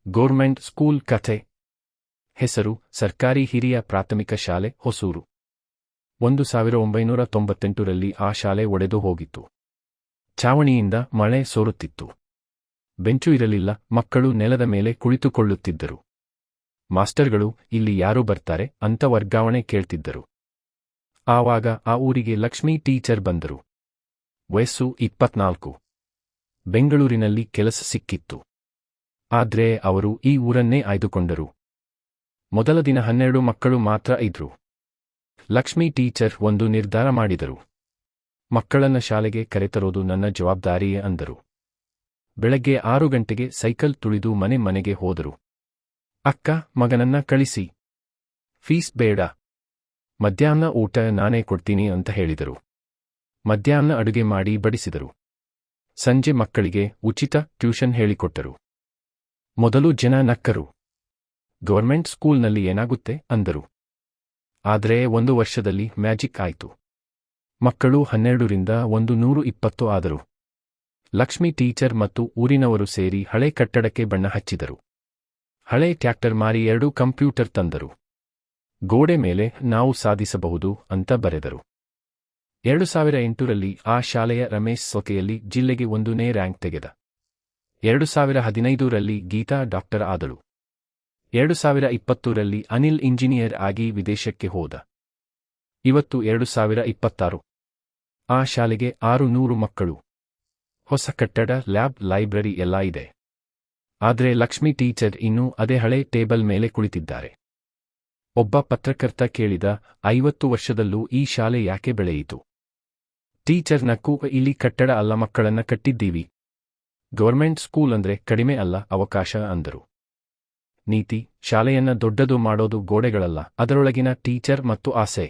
Government school ಕಥೆ. ಹೆಸರು: ಸರ್ಕಾರಿ ಹಿರಿಯ ಪ್ರಾಥಮಿಕ ಶಾಲೆ, ಹೊಸೂರು. 1998ರಲ್ಲಿ ಆ ಶಾಲೆ ಒಡೆದು ಹೋಗಿತ್ತು. ಛಾವಣಿಯಿಂದ ಮಳೆ ಸೋರುತ್ತಿತ್ತು. ಬೆಂಚು ಇರಲಿಲ್ಲ, ಮಕ್ಕಳು ನೆಲದ ಮೇಲೆ ಕುಳಿತುಕೊಳ್ಳುತ್ತಿದ್ದರು. ಮಾಸ್ಟರ್ಗಳು ಇಲ್ಲಿ ಯಾರು ಬರ್ತಾರೆ ಅಂತ ವರ್ಗಾವಣೆ ಕೇಳ್ತಿದ್ದರು. ಆವಾಗ ಆ ಊರಿಗೆ ಲಕ್ಷ್ಮೀ ಟೀಚರ್ ಬಂದರು. ವಯಸ್ಸು 24. ಬೆಂಗಳೂರಿನಲ್ಲಿ ಕೆಲಸ ಸಿಕ್ಕಿತ್ತು. ಆದ್ರೆ ಅವರು ಈ ಊರನ್ನೇ ಆಯ್ದುಕೊಂಡರು. ಮೊದಲ ದಿನ 12 ಮಕ್ಕಳು ಮಾತ್ರ ಇದ್ರು. ಲಕ್ಷ್ಮೀ ಟೀಚರ್ ಒಂದು ನಿರ್ಧಾರ ಮಾಡಿದರು. ಮಕ್ಕಳನ್ನ ಶಾಲೆಗೆ ಕರೆತರೋದು ನನ್ನ ಜವಾಬ್ದಾರಿಯೇ ಅಂದರು. ಬೆಳಗ್ಗೆ 6 ಗಂಟೆಗೆ ಸೈಕಲ್ ತುಳಿದು ಮನೆ ಮನೆಗೆ ಹೋದರು. ಅಕ್ಕ, ಮಗನನ್ನ ಕಳಿಸಿ. ಫೀಸ್ ಬೇಡ. ಮಧ್ಯಾಹ್ನ ಊಟ ನಾನೇ ಕೊಡ್ತೀನಿ ಅಂತ ಹೇಳಿದರು. ಮಧ್ಯಾಹ್ನ ಅಡುಗೆ ಮಾಡಿ ಬಡಿಸಿದರು. ಸಂಜೆ ಮಕ್ಕಳಿಗೆ ಉಚಿತ ಟ್ಯೂಷನ್ ಹೇಳಿಕೊಟ್ಟರು. ಮೊದಲು ಜನ ನಕ್ಕರು. ಗವರ್ಮೆಂಟ್ ಸ್ಕೂಲ್ನಲ್ಲಿ ಏನಾಗುತ್ತೆ ಅಂದರು. ಆದ್ರೆ 1 ವರ್ಷದಲ್ಲಿ ಮ್ಯಾಜಿಕ್ ಆಯ್ತು. ಮಕ್ಕಳು 12ರಿಂದ 120 ಆದರು. ಲಕ್ಷ್ಮೀ ಟೀಚರ್ ಮತ್ತು ಊರಿನವರು ಸೇರಿ ಹಳೆ ಕಟ್ಟಡಕ್ಕೆ ಬಣ್ಣ ಹಚ್ಚಿದರು. ಹಳೆ ಟ್ರ್ಯಾಕ್ಟರ್ ಮಾರಿ 2 ಕಂಪ್ಯೂಟರ್ ತಂದರು. ಗೋಡೆ ಮೇಲೆ ನಾವು ಸಾಧಿಸಬಹುದು ಅಂತ ಬರೆದರು. 2008ರಲ್ಲಿ ಆ ಶಾಲೆಯ ರಮೇಶ್ ಸೊಕೆಯಲ್ಲಿ ಜಿಲ್ಲೆಗೆ 1ನೇ ರ್ಯಾಂಕ್ ತೆಗೆದ. 2015ರಲ್ಲಿ ಗೀತಾ ಡಾಕ್ಟರ್ ಆದಳು. 2020ರಲ್ಲಿ ಅನಿಲ್ ಇಂಜಿನಿಯರ್ ಆಗಿ ವಿದೇಶಕ್ಕೆ ಹೋದ. ಇವತ್ತು 2026. ಆ ಶಾಲೆಗೆ 600 ಮಕ್ಕಳು. ಹೊಸ ಕಟ್ಟಡ, ಲ್ಯಾಬ್, ಲೈಬ್ರರಿ ಎಲ್ಲ ಇದೆ. ಆದ್ರೆ ಲಕ್ಷ್ಮೀ ಟೀಚರ್ ಇನ್ನೂ ಅದೇ ಹಳೆ ಟೇಬಲ್ ಮೇಲೆ ಕುಳಿತಿದ್ದಾರೆ. ಒಬ್ಬ ಪತ್ರಕರ್ತ ಕೇಳಿದ, 50 ವರ್ಷದಲ್ಲೂ ಈ ಶಾಲೆ ಯಾಕೆ ಬೆಳೆಯಿತು? ಟೀಚರ್ ನಕ್ಕು, ಇಲ್ಲಿ ಕಟ್ಟಡ ಅಲ್ಲ, ಮಕ್ಕಳನ್ನ ಕಟ್ಟಿದ್ದೀವಿ. ಗವರ್ಮೆಂಟ್ ಸ್ಕೂಲ್ ಅಂದ್ರೆ ಕಡಿಮೆ ಅಲ್ಲ, ಅವಕಾಶ ಅಂದರು. ನೀತಿ: ಶಾಲೆಯನ್ನ ದೊಡ್ಡದು ಮಾಡೋದು ಗೋಡೆಗಳಲ್ಲ, ಅದರೊಳಗಿನ ಟೀಚರ್ ಮತ್ತು ಆಸೆ.